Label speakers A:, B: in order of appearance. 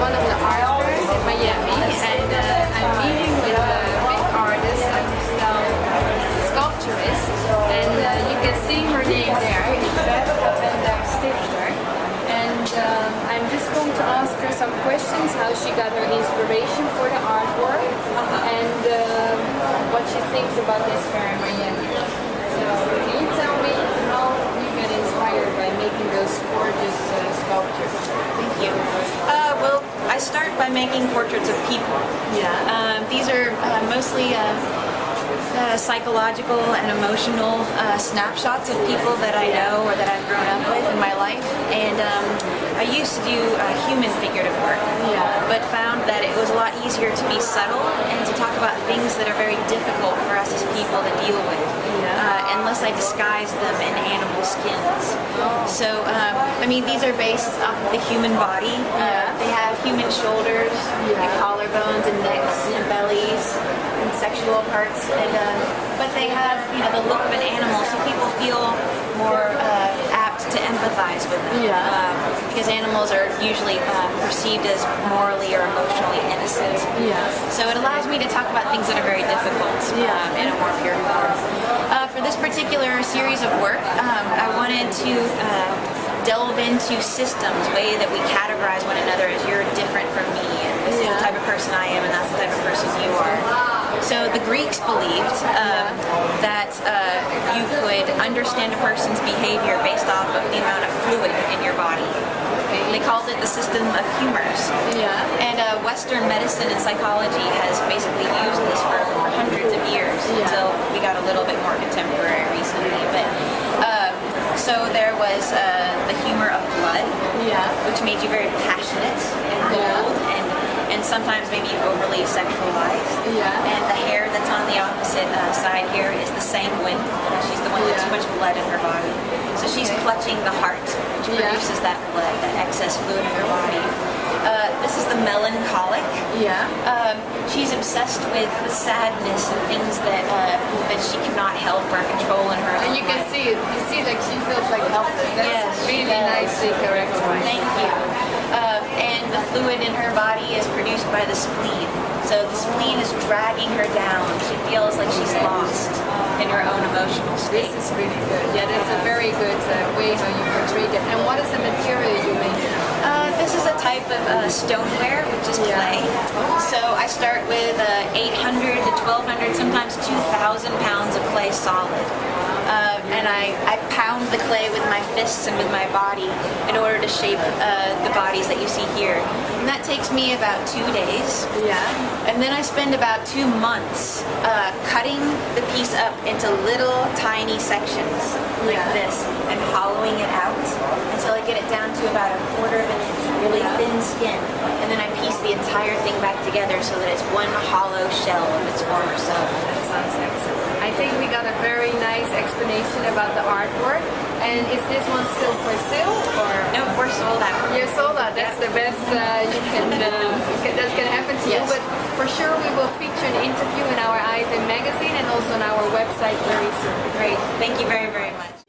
A: one of the art fairs in Miami, and I'm meeting with a big artist and sculpturist, and you can see her name there. It's Beth Cavener Stichter, and I'm just going to ask her some questions, how she got her inspiration for the artwork, and what she thinks about this fair in Miami. So can you tell me how you got inspired by making those gorgeous sculptures?
B: Thank you. Well, I start by making portraits of people.
A: Yeah.
B: These are mostly psychological and emotional snapshots of people that I know or that I've grown up with in my life. And I used to do human figurative work, but found that it was a lot easier to be subtle and to talk about things that are very difficult for us as people to deal with, unless I disguise them in animal skins. So, I mean, these are based off of the human body. They have human shoulders, and collarbones, and necks, and bellies, and sexual parts, and but they have, you know, the look of an animal, so people feel more apt to empathize with them. Because animals are usually perceived as morally or emotionally innocent. So it allows me to talk about things that are very difficult in a more pure form. For this particular series of work, I wanted to delve into systems, way that we categorize one another as you're different from me, and this is the type of person I am, and that's the type of person you are. So the Greeks believed that you could understand a person's behavior based off of the amount of fluid in your body. They called it the system of humors. And Western medicine and psychology has basically used this for hundreds of years until we got a little bit more contemporary recently. But so there was the humor of blood, which made you very passionate and bold and sometimes maybe overly sexualized. And the hair that's on the opposite side here is the sanguine. She's the one with too much blood in her body. So she's clutching the heart, which produces that blood, that excess fluid in her body. This is the melancholic. She's obsessed with sadness and things that she cannot help or control in her.
A: And you can see it. You see, like she feels like helpless. That's really nicely characterized.
B: Thank you. And the fluid in her body is produced by the spleen. So the spleen is dragging her down. She feels like she's lost in her own emotional state.
A: This is really good. Yeah, that's a very good way how you portray it. And what is the material you make?
B: This is a type of stoneware, which is clay. So I start with 800 to 1,200, sometimes 2,000 pounds of clay solid. And I pound the clay with my fists and with my body in order to shape the bodies that you see here. And that takes me about 2 days. And then I spend about 2 months cutting the piece up into little tiny sections like this and hollowing it out until I get it down to about 1/4 of an inch, really thin skin. And then I piece the entire thing back together so that it's one hollow shell of its former self.
A: That sounds excellent. I think we got a very nice explanation about the artwork. And is this one still for sale, or?
B: No, we're sold out.
A: You're sold out. That's the best you can. That's gonna happen to you. But for sure, we will feature an interview in our Eyes and magazine and also on our website very soon.
B: Great. Thank you very, very much.